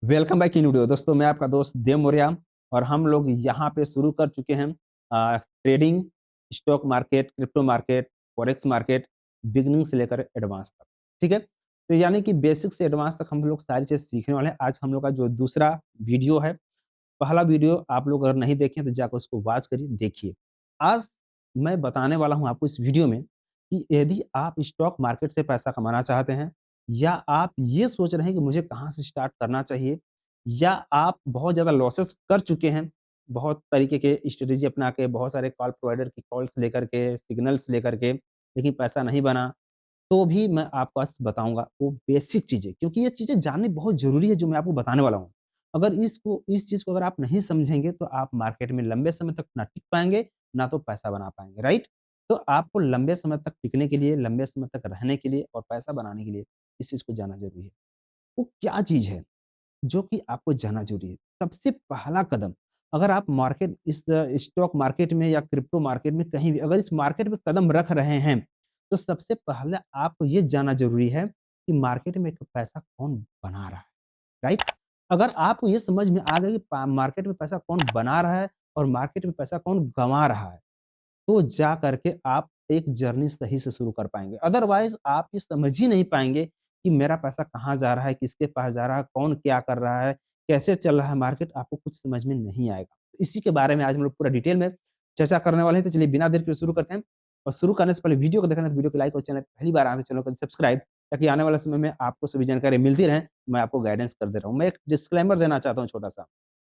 Welcome back in video दोस्तों। मैं आपका दोस्त देव मौर्य और हम लोग यहाँ पे शुरू कर चुके हैं trading, stock market, crypto market, forex market, beginning से लेकर एडवांस तक। ठीक है, तो यानी कि बेसिक से एडवांस तक हम लोग सारी चीज़ सीखने वाले हैं। आज हम लोग का जो दूसरा वीडियो है, पहला वीडियो आप लोग अगर नहीं देखे तो जाकर उसको वॉच करिए, देखिए। आज मैं बताने वाला हूँ आपको इस वीडियो में कि यदि आप स्टॉक मार्केट से पैसा कमाना चाहते हैं या आप ये सोच रहे हैं कि मुझे कहाँ से स्टार्ट करना चाहिए या आप बहुत ज़्यादा लॉसेस कर चुके हैं, बहुत तरीके के स्ट्रेटेजी अपना के, बहुत सारे कॉल प्रोवाइडर की कॉल्स लेकर के, सिग्नल्स लेकर के, लेकिन पैसा नहीं बना, तो भी मैं आपको आज बताऊँगा वो बेसिक चीज़ें, क्योंकि ये चीज़ें जाननी बहुत ज़रूरी है जो मैं आपको बताने वाला हूँ। अगर इस चीज़ को अगर आप नहीं समझेंगे तो आप मार्केट में लंबे समय तक ना टिक पाएँगे, ना तो पैसा बना पाएँगे, राइट? तो आपको लंबे समय तक टिकने के लिए, लंबे समय तक रहने के लिए और पैसा बनाने के लिए इस चीज़ को जानना ज़रूरी है। वो क्या चीज़ है जो कि आपको जानना ज़रूरी है? सबसे पहला कदम, अगर आप स्टॉक मार्केट में या क्रिप्टो मार्केट में कहीं भी अगर इस मार्केट में कदम रख रहे हैं, तो सबसे पहले आपको ये जानना ज़रूरी है कि मार्केट में पैसा कौन बना रहा है, राइट? अगर आपको ये समझ में आ गया कि पा मार्केट में पैसा कौन बना रहा है और मार्केट में पैसा कौन गँवा रहा है, तो जा करके आप एक जर्नी सही से शुरू कर पाएँगे। अदरवाइज़ आप ये समझ ही नहीं पाएँगे कि मेरा पैसा कहाँ जा रहा है, किसके पास जा रहा है, कौन क्या कर रहा है, कैसे चल रहा है मार्केट, आपको कुछ समझ में नहीं आएगा। इसी के बारे में आज हम लोग पूरा डिटेल में चर्चा करने वाले हैं, तो चलिए बिना देर के शुरू करते हैं। और शुरू करने से पहले वीडियो को देखना है तो वीडियो को लाइक और चैनल पहली बार आए हैं तो चैनल को सब्सक्राइब, ताकि आने वाले समय में आपको सभी जानकारी मिलती रहे, मैं आपको गाइडेंस कर दे रहा हूँ। मैं एक डिस्क्लेमर देना चाहता हूँ छोटा-सा।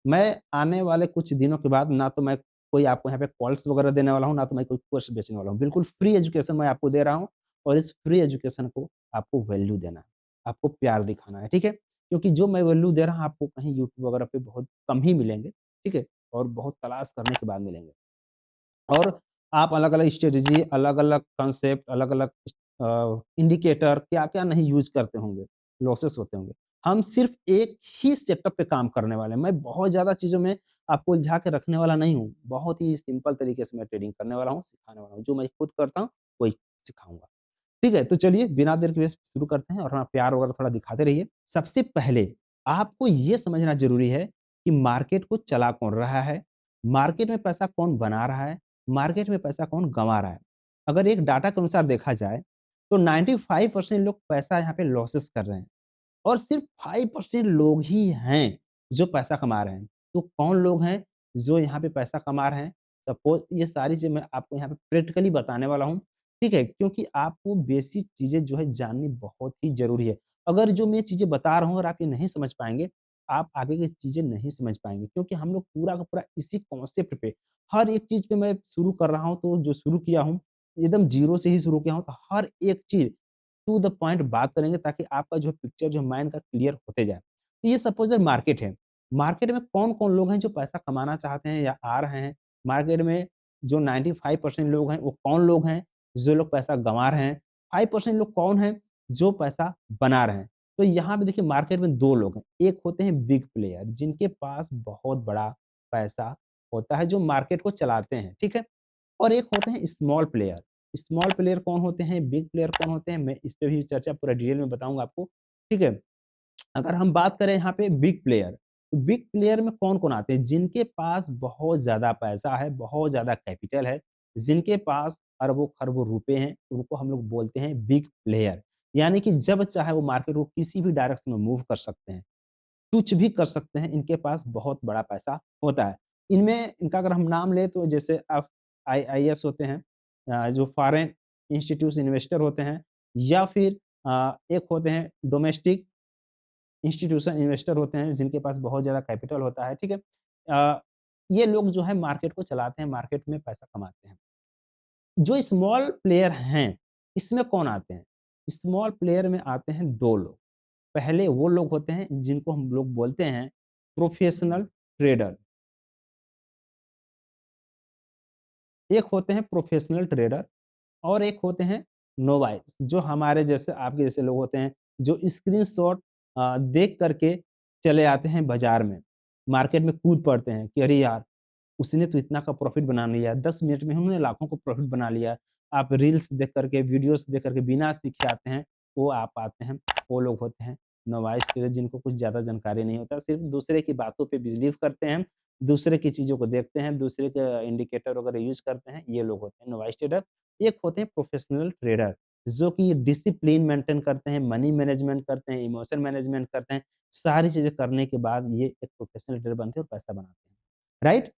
मैं आने वाले कुछ दिनों के बाद ना तो मैं कोई आपको यहाँ पे कॉल्स वगैरह देने वाला हूँ, ना तो मैं कोई कोर्स बेचने वाला हूँ। बिल्कुल फ्री एजुकेशन मैं आपको दे रहा हूँ और इस फ्री एजुकेशन को आपको वैल्यू देना है, आपको प्यार दिखाना है, ठीक है? क्योंकि जो मैं वैल्यू दे रहा हूँ आपको कहीं यूट्यूब वगैरह पे बहुत कम ही मिलेंगे, ठीक है? और बहुत तलाश करने के बाद मिलेंगे। और आप अलग-अलग स्ट्रैटेजी, अलग-अलग कांसेप्ट, अलग-अलग इंडिकेटर क्या-क्या नहीं यूज़ करते होंगे, लॉसेस होते होंगे। हम सिर्फ़ एक ही सेटअप पे काम करने वाले हैं। मैं बहुत ज़्यादा चीज़ों में आपको उलझा के रखने वाला नहीं हूँ। बहुत ही सिंपल तरीके से मैं ट्रेडिंग करने वाला हूँ, सिखाने वाला हूँ। जो मैं खुद करता हूँ, वही सिखाऊँगा। ठीक है? तो चलिए बिना देर के वेस्ट शुरू करते हैं और हाँ, प्यार वगैरह थोड़ा दिखाते रहिए। सबसे पहले आपको ये समझना ज़रूरी है कि मार्केट को चला कौन रहा है, मार्केट में पैसा कौन बना रहा है, मार्केट में पैसा कौन गँवा रहा है। अगर एक डाटा के अनुसार देखा जाए, तो 95% लोग पैसा यहाँ पे लॉसेस कर रहे हैं और सिर्फ 5% लोग ही हैं, जो पैसा कमा रहे हैं। तो कौन लोग हैं, जो यहाँ पे पैसा कमा रहे हैं? सपोज़ ये सारी चीज़ें मैं आपको यहाँ पे प्रैक्टिकली बताने वाला हूँ, ठीक है? क्योंकि आपको बेसिक चीज़ें जो है जाननी बहुत ही ज़रूरी है। अगर जो मैं चीज़ें बता रहा हूँ, अगर आप ये नहीं समझ पाएँगे, आप आगे की चीज़ें नहीं समझ पाएँगे क्योंकि हम लोग पूरा का पूरा इसी कॉन्सेप्ट पे, हर एक चीज़ पे मैं शुरू कर रहा हूँ, तो जो शुरू किया हूँ, एकदम ज़ीरो से ही शुरू किया हूँ, तो हर एक चीज़ टू द पॉइंट बात करेंगे ताकि आपका जो पिक्चर जो माइंड का क्लियर होते जाए। तो ये सपोज़ दैट मार्केट है। मार्केट में कौन-कौन लोग हैं जो पैसा कमाना चाहते हैं या आ रहे हैं? मार्केट में जो 95% लोग हैं, वो कौन लोग हैं, जो लोग पैसा गँवा रहे हैं? 5% लोग कौन हैं, जो पैसा बना रहे हैं? तो यहाँ पे देखिए मार्केट में 2 लोग हैं। एक होते हैं बिग प्लेयर जिनके पास बहुत बड़ा पैसा होता है, जो मार्केट को चलाते हैं, ठीक है? और एक होते हैं स्मॉल प्लेयर। स्मॉल प्लेयर कौन होते हैं, बिग प्लेयर कौन होते हैं, मैं इस पे भी चर्चा पूरा डिटेल में बताऊँगा आपको, ठीक है? अगर हम बात करें यहाँ पे बिग प्लेयर, तो बिग प्लेयर में कौन-कौन आते हैं? जिनके पास बहुत ज़्यादा पैसा है, बहुत ज़्यादा कैपिटल है, जिनके पास अरबों-खरबों रुपए हैं, उनको हम लोग बोलते हैं बिग प्लेयर। यानी कि जब चाहे वो मार्केट को किसी भी डायरेक्शन में मूव कर सकते हैं। कुछ भी कर सकते हैं, इनके पास बहुत बड़ा पैसा होता है। इनमें इनका अगर हम नाम लें तो जैसे आईआईएस होते हैं, जो फॉरेन इंस्टीट्यूशन इन्वेस्टर होते हैं या फिर एक होते हैं डोमेस्टिक इंस्टीट्यूशन इन्वेस्टर होते हैं जिनके पास बहुत ज़्यादा कैपिटल होता है, ठीक है? ये लोग जो है मार्केट को चलाते हैं, मार्केट में पैसा कमाते हैं। जो स्मॉल प्लेयर हैं, इसमें कौन आते हैं? स्मॉल प्लेयर में आते हैं 2 लोग। पहले वो लोग होते हैं जिनको हम लोग बोलते हैं प्रोफेशनल ट्रेडर। एक होते हैं प्रोफेशनल ट्रेडर और एक होते हैं नोवाइस, जो हमारे जैसे आपके जैसे लोग होते हैं, जो स्क्रीनशॉट देख करके चले आते हैं बाज़ार में, मार्केट में कूद पड़ते हैं कि अरे यार! उसने तो इतना का प्रॉफ़िट बना लिया, 10 मिनट में उन्होंने लाखों का प्रॉफ़िट बना लिया। आप रील्स देख कर के, वीडियोज़ देख कर के बिना सीखे आते हैं, वो आप आते हैं, वो लोग होते हैं नोवाइस ट्रेडर जिनको कुछ ज़्यादा जानकारी नहीं होता, सिर्फ़ दूसरे की बातों पे बिलीव करते हैं, दूसरे की चीज़ों को देखते हैं, दूसरे का इंडिकेटर वगैरह यूज़ करते हैं, ये लोग होते हैं नोवाइस ट्रेडर। एक होते हैं प्रोफ़ेशनल ट्रेडर, जो कि डिसिप्लिन मेंटेन करते हैं, मनी मैनेजमेंट करते हैं, इमोशन मैनेजमेंट करते हैं, सारी चीज़ें करने के बाद ये एक प्रोफ़ेशनल ट्रेडर बनते हैं और पैसा बनाते हैं, राइट?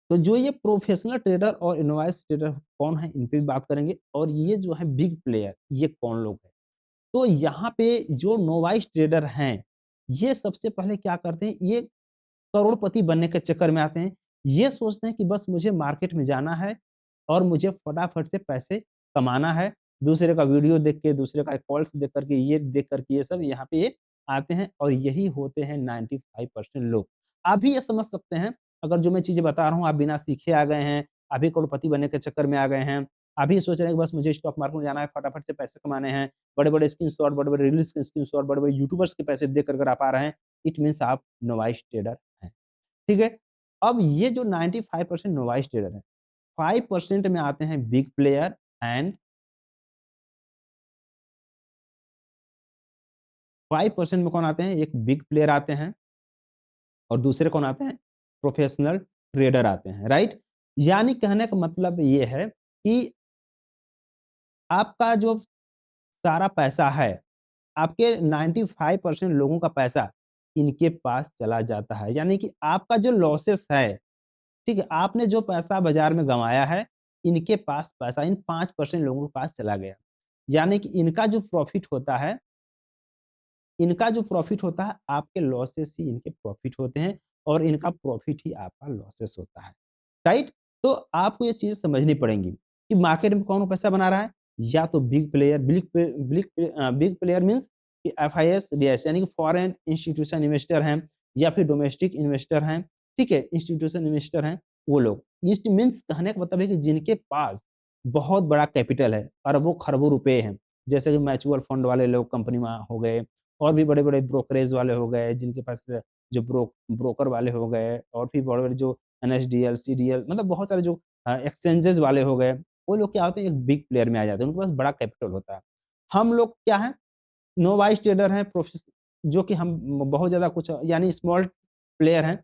तो जो ये प्रोफ़ेशनल ट्रेडर और इनवॉइस ट्रेडर कौन है, इन पे भी बात करेंगे और ये जो है बिग प्लेयर, ये कौन लोग हैं? तो यहाँ पे जो नोवाइस ट्रेडर हैं, ये सबसे पहले क्या करते हैं, ये करोड़पति बनने के चक्कर में आते हैं। ये सोचते हैं कि बस मुझे मार्केट में जाना है और मुझे फटाफट से पैसे कमाना है। दूसरे का वीडियो देख के, दूसरे का कॉल्स देख कर के, ये देख कर के ये सब यहाँ पे ये आते हैं और यही होते हैं 95% लोग। आप भी ये समझ सकते हैं, अगर जो मैं चीज़ें बता रहा हूँ आप बिना सीखे आ गए हैं, अभी करोड़पति बनने के चक्कर में आ गए हैं, अभी सोच रहे हैं कि बस मुझे स्टॉक मार्केट में जाना है, फटाफट से पैसे कमाने हैं, बड़े-बड़े स्क्रीनशॉट, बड़े-बड़े रील्स के स्क्रीनशॉट, बड़े-बड़े यूट्यूबर्स के पैसे देख कर अगर आप आ रहे हैं, इट मीन्स आप नोवाइस ट्रेडर हैं। ठीक है? अब ये जो 95% नोवाइस ट्रेडर हैं, 5% में आते हैं बिग प्लेयर एंड 5% में कौन आते हैं? एक बिग प्लेयर आते हैं और दूसरे कौन आते हैं? प्रोफेशनल ट्रेडर आते हैं, राइट? यानी कहने का मतलब ये है कि आपका जो सारा पैसा है, आपके 95% लोगों का पैसा इनके पास चला जाता है। यानी कि आपका जो लॉसेस है, ठीक है? आपने जो पैसा बाज़ार में गँवाया है, इनके पास पैसा इन 5% लोगों के पास चला गया। यानी कि इनका जो प्रॉफ़िट होता है, आपके लॉसेस ही इनके प्रॉफ़िट होते हैं और इनका प्रॉफ़िट ही आपका लॉसेस होता है, राइट? तो आपको ये चीज़ समझनी पड़ेंगी कि मार्केट में कौन पैसा बना रहा है, या तो बिग प्लेयर मीन्स कि एफआईएस, डीआईएस यानी कि फॉरेन इंस्टीट्यूशन इन्वेस्टर हैं या फिर डोमेस्टिक इन्वेस्टर हैं, ठीक है? इंस्टीट्यूशन इन्वेस्टर हैं, वो लोग। इट मीन्स कहने का मतलब है कि जिनके पास बहुत बड़ा कैपिटल है, अरबों-खरबों रुपए हैं, जैसे कि म्यूचुअल फंड वाले लोग कंपनी में हो गए और भी बड़े-बड़े ब्रोकरेज वाले हो गए, जिनके पास जो ब्रोकर वाले हो गए और फिर बड़े-बड़े जो एनएसडीएल, सीडीएल मतलब बहुत सारे जो एक्सचेंजेज़ वाले हो गए, वो लोग क्या होते हैं एक बिग प्लेयर में आ जाते हैं, उनके पास बड़ा कैपिटल होता है। हम लोग क्या हैं, नोवाइस ट्रेडर हैं, जो कि हम बहुत ज़्यादा कुछ यानी स्मॉल प्लेयर हैं।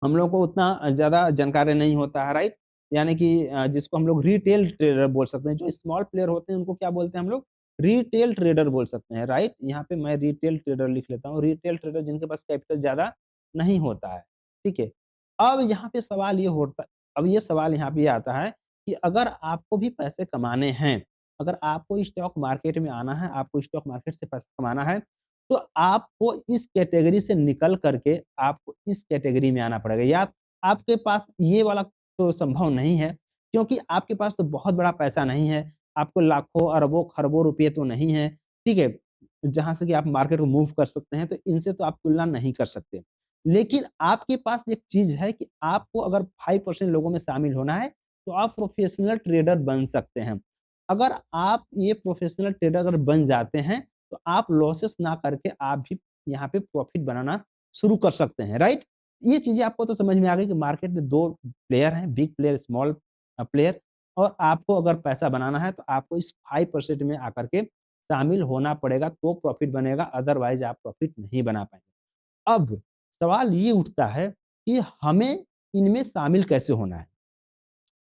हम लोग को उतना ज़्यादा जानकारी नहीं होता है, राइट? यानी कि जिसको हम लोग रिटेल ट्रेडर बोल सकते हैं, जो स्मॉल प्लेयर होते हैं उनको क्या बोलते हैं हम लोग? रिटेल ट्रेडर बोल सकते हैं, राइट? यहाँ पे मैं रिटेल ट्रेडर लिख लेता हूँ, रिटेल ट्रेडर जिनके पास कैपिटल ज़्यादा नहीं होता है, ठीक है? अब यहाँ पे सवाल ये होता अब ये सवाल यहाँ पे ये आता है कि अगर आपको भी पैसे कमाने हैं, अगर आपको स्टॉक मार्केट में आना है, आपको स्टॉक मार्केट से पैसा कमाना है, तो आपको इस कैटेगरी से निकल करके आपको इस कैटेगरी में आना पड़ेगा या आपके पास ये वाला तो संभव नहीं है, क्योंकि आपके पास तो बहुत बड़ा पैसा नहीं है, आपको लाखों, अरबों, खरबों रुपए तो नहीं है, ठीक है? जहाँ से कि आप मार्केट को मूव कर सकते हैं, तो इनसे तो आप तुलना नहीं कर सकते। लेकिन आपके पास एक चीज़ है कि आपको अगर 5% लोगों में शामिल होना है, तो आप प्रोफेशनल ट्रेडर बन सकते हैं। अगर आप ये प्रोफेशनल ट्रेडर अगर बन जाते हैं, तो आप लॉसेस ना करके आप भी यहाँ पे प्रॉफिट बनाना शुरू कर सकते हैं, राइट? ये चीज़ें आपको तो समझ में आ गई कि मार्केट में 2 प्लेयर हैं, बिग प्लेयर, स्मॉल प्लेयर और आपको अगर पैसा बनाना है तो आपको इस 5% में आकर के शामिल होना पड़ेगा तो प्रॉफिट बनेगा, अदरवाइज़ आप प्रॉफिट नहीं बना पाएँगे। अब सवाल ये उठता है कि हमें इनमें शामिल कैसे होना है?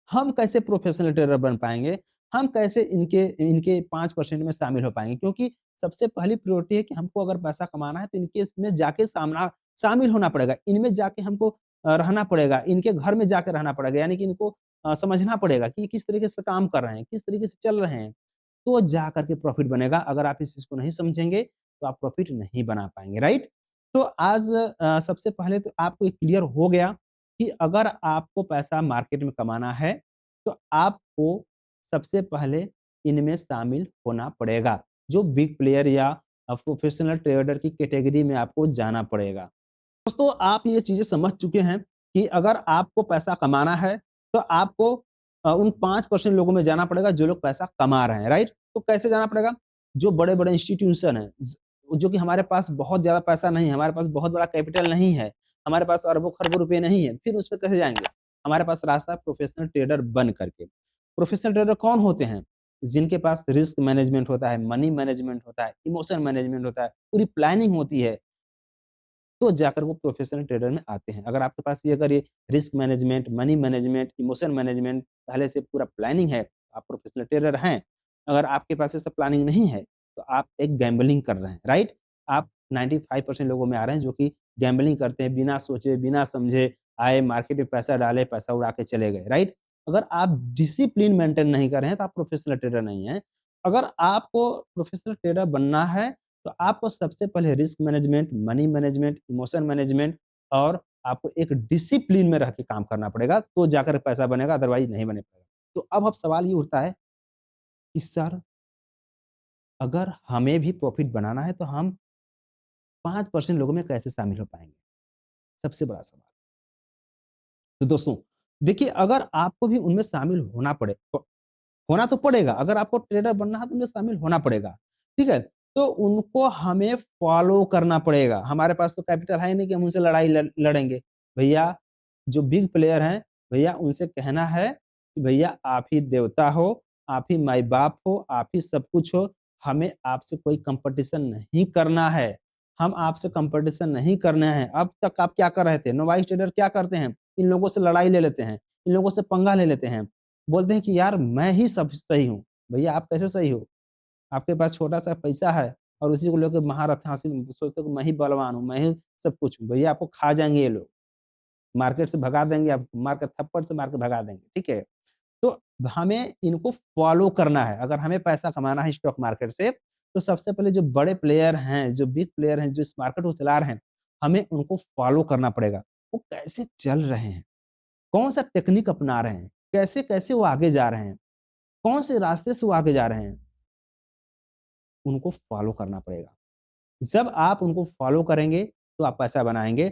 हम कैसे प्रोफेशनल ट्रेडर बन पाएँगे? हम कैसे इनके इनके 5% में शामिल हो पाएँगे? क्योंकि सबसे पहली प्रायोरिटी है कि हमको अगर पैसा कमाना है तो इनके इसमें जाके सामना शामिल होना पड़ेगा। इनमें जाके हमको रहना पड़ेगा, इनके घर में जाके रहना पड़ेगा, यानी कि इनको समझना पड़ेगा कि ये किस तरीके से काम कर रहे हैं, किस तरीके से चल रहे हैं। तो जा कर के प्रॉफिट बनेगा। अगर आप इस चीज़ को नहीं समझेंगे, तो आप प्रॉफिट नहीं बना पाएँगे, राइट? तो आज सबसे पहले तो आपको ये क्लियर हो गया कि अगर आपको पैसा मार्केट में कमाना है, तो आपको सबसे पहले इनमें शामिल होना पड़ेगा। जो बिग प्लेयर या प्रोफेशनल ट्रेडर की कैटेगरी में आपको जाना पड़ेगा। दोस्तों, आप ये चीज़ें समझ चुके हैं कि अगर आपको पैसा कमाना है, तो आपको उन 5% लोगों में जाना पड़ेगा जो लोग पैसा कमा रहे हैं, राइट? तो कैसे जाना पड़ेगा? जो बड़े-बड़े इंस्टीट्यूशन हैं, जो कि हमारे पास बहुत ज़्यादा पैसा नहीं है, हमारे पास बहुत बड़ा कैपिटल नहीं है, हमारे पास अरबों-खरबों रुपए नहीं है, फिर उस पे कैसे जाएँगे? हमारे पास रास्ता है प्रोफेशनल ट्रेडर बन करके। प्रोफेशनल ट्रेडर कौन होते हैं? जिनके पास रिस्क मैनेजमेंट होता है, मनी मैनेजमेंट होता है, इमोशन मैनेजमेंट होता है, पूरी प्लानिंग होती है, तो जाकर वो प्रोफेशनल ट्रेडर में आते हैं। अगर आपके पास ये risk management, money management, emotion management पहले से पूरा प्लानिंग है, आप प्रोफेशनल ट्रेडर हैं। अगर आपके पास ये सब प्लानिंग नहीं है, तो आप एक गैम्बलिंग कर रहे हैं, राइट? आप 95% लोगों में आ रहे हैं जो कि गैम्बलिंग करते हैं, बिना सोचे, बिना समझे आए, मार्केट में पैसा डाले, पैसा उड़ा के चले गए, राइट? अगर आप डिसिप्लिन मेंटेन नहीं कर रहे हैं, तो आप प्रोफेशनल ट्रेडर नहीं हैं। अगर आपको प्रोफेशनल ट्रेडर बनना है, तो आपको सबसे पहले risk management, money management, emotion management और आपको एक डिसिप्लिन में रह के काम करना पड़ेगा, तो जाकर पैसा बनेगा, अदरवाइज़ नहीं बने पाएगा। तो अब सवाल ये उठता है कि सर, अगर हमें भी प्रॉफ़िट बनाना है, तो हम 5% लोगों में कैसे शामिल हो पाएँगे? सबसे बड़ा सवाल। तो दोस्तों, देखिए अगर आपको भी उनमें शामिल होना पड़े तो होना तो पड़ेगा, अगर आपको ट्रेडर बनना है तो उनमें शामिल होना पड़ेगा, ठीक है? तो उनको हमें फ़ॉलो करना पड़ेगा, हमारे पास तो कैपिटल है ही नहीं कि हम उनसे लड़ाई लड़ेंगे। भैया जो बिग प्लेयर हैं, भैया उनसे कहना है कि भैया आप ही देवता हो, आप ही माई-बाप हो, आप ही सब कुछ हो, हमें आपसे कोई कॉम्पिटिशन नहीं करना है। हम आपसे कॉम्पिटिशन नहीं करने हैं। अब तक आप क्या कर रहे थे? नोवाइस ट्रेडर क्या करते हैं? इन लोगों से लड़ाई ले लेते हैं, इन लोगों से पंगा ले लेते हैं। बोलते हैं कि यार मैं ही सब सही हूँ। भैया आप कैसे सही हो? आपके पास छोटा-सा पैसा है और उसी को लेके महारथ हासिल सोचते हो कि मैं ही बलवान हूँ, मैं ही सब कुछ हूँ। भैया आपको खा जाएँगे ये लोग, मार्केट से भगा देंगे आपको, मार के थप्पड़ से मार के भगा देंगे, ठीक है? तो हमें इनको फ़ॉलो करना है। अगर हमें पैसा कमाना है स्टॉक मार्केट से, तो सबसे पहले जो बड़े प्लेयर हैं, जो बिग प्लेयर हैं, जो इस मार्केट को चला रहे हैं, हमें उनको फ़ॉलो करना पड़ेगा। वो कैसे चल रहे हैं? कौन-सा टेक्निक अपना रहे हैं? कैसे-कैसे वो आगे जा रहे हैं? कौन से रास्ते से वो आगे जा रहे हैं? उनको फ़ॉलो करना पड़ेगा। जब आप उनको फ़ॉलो करेंगे, तो आप पैसा बनाएँगे।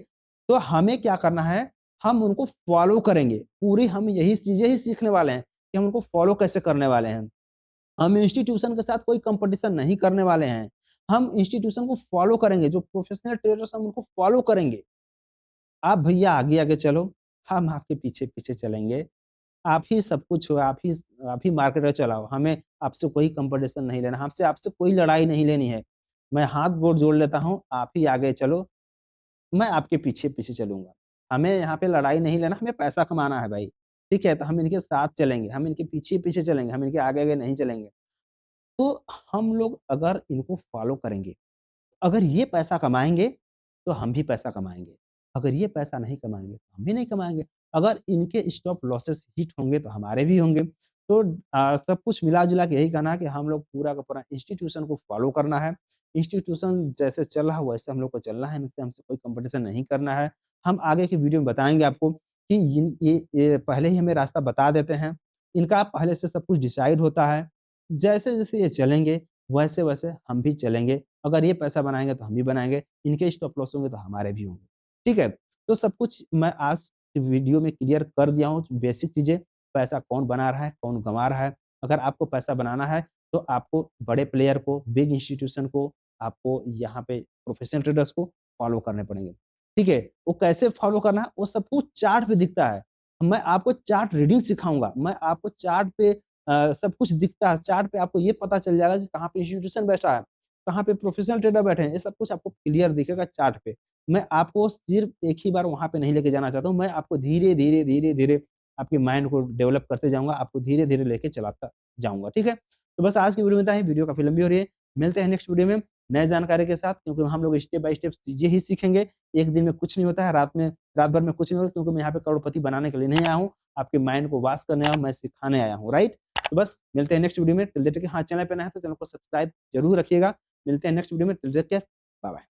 तो हमें क्या करना है, हम उनको फ़ॉलो करेंगे। पूरी हम यही चीज़ें ही सीखने वाले हैं कि हम उनको फ़ॉलो कैसे करने वाले हैं। हम इंस्टीट्यूशन के साथ कोई कॉम्पिटिशन नहीं करने वाले हैं। हम इंस्टीट्यूशन को फ़ॉलो करेंगे, जो प्रोफ़ेशनल ट्रेडर्स हैं, हम उनको फ़ॉलो करेंगे। आप भैया आगे-आगे चलो, हम आपके पीछे-पीछे चलेंगे। आप ही सब कुछ हो, आप ही मार्केट में चलाओ, हमें आपसे कोई कॉम्पिटिशन नहीं लेना, हमसे आपसे कोई लड़ाई नहीं लेनी है। मैं हाथ-गोड़ जोड़ लेता हूँ, आप ही आगे चलो, मैं आपके पीछे-पीछे चलूँगा। हमें यहाँ पे लड़ाई नहीं लेना, हमें पैसा कमाना है भाई, ठीक है? तो हम इनके साथ चलेंगे, हम इनके पीछे-पीछे चलेंगे, हम इनके आगे-आगे नहीं चलेंगे। तो हम लोग अगर इनको फ़ॉलो करेंगे, अगर ये पैसा कमाएँगे, तो हम भी पैसा कमाएँगे। अगर ये पैसा नहीं कमाएँगे, तो हम भी नहीं कमाएँगे। अगर इनके स्टॉप लॉसेस हिट होंगे, तो हमारे भी होंगे। तो सब कुछ मिला-जुला के यही कहना है कि हम लोग पूरा का पूरा इंस्टीट्यूशन को फ़ॉलो करना है। इंस्टीट्यूशन जैसे चल रहा है, वैसे हम लोग को चलना है, इनसे हमसे कोई कॉम्पिटिशन नहीं करना है। हम आगे की वीडियो में बताएँगे आपको कि ये पहले ही हमें रास्ता बता देते हैं। इनका पहले से सब कुछ डिसाइड होता है। जैसे-जैसे ये चलेंगे, वैसे-वैसे हम भी चलेंगे। अगर ये पैसा बनाएँगे तो हम भी बनाएँगे, इनके स्टॉप लॉस होंगे तो हमारे भी होंगे। ठीक है? तो सब कुछ मैं आज की वीडियो में क्लियर कर दिया हूँ बेसिक चीज़ें, पैसा कौन बना रहा है, कौन गँवा रहा है। अगर आपको पैसा बनाना है तो आपको बड़े प्लेयर को, बिग इंस्टीट्यूशन को, आपको यहाँ पे प्रोफेशनल ट्रेडर्स को फॉलो करने पड़ेंगे। ठीक है? वो कैसे फॉलो करना है, वो सब कुछ चार्ट पे दिखता है। मैं आपको चार्ट रीडिंग सिखाऊँगा, मैं आपको चार्ट पे सब कुछ दिखता है, चार्ट पे आपको ये पता चल जाएगा कि कहाँ पे इंस्टीट्यूशन बैठा है, कहाँ पे प्रोफेशनल ट्रेडर बैठे हैं, ये सब कुछ आपको क्लियर दिखेगा चार्ट पे। मैं आपको सिर्फ़ एक ही बार वहाँ पे नहीं लेके जाना चाहता हूँ, मैं आपको धीरे-धीरे, धीरे-धीरे आपके माइंड को डेवलप करते जाऊँगा, आपको धीरे-धीरे लेके चलाता जाऊँगा, ठीक है? तो बस आज की वीडियो में इतना ही, वीडियो काफ़ी लंबी हो रही है। मिलते हैं नेक्स्ट वीडियो में नए जानकारी के साथ, क्योंकि हम लोग स्टेप बाय स्टेप चीज़ें ही सीखेंगे। एक दिन में कुछ नहीं होता है, रात भर में कुछ नहीं होता, क्योंकि मैं यहाँ पे करोड़पति बनाने के लिए नहीं आया हूँ, आपके माइंड को वॉश करने आया हूँ, मैं सिखाने आया हूँ, राइट? तो बस मिलते हैं नेक्स्ट वीडियो में, टिल दैट हाँ, चैनल पे नए हैं तो चैनल को सब्सक्राइब ज़रूर रखिएगा। मिलते हैं नेक्स्ट वीडियो में, till take care, bye bye.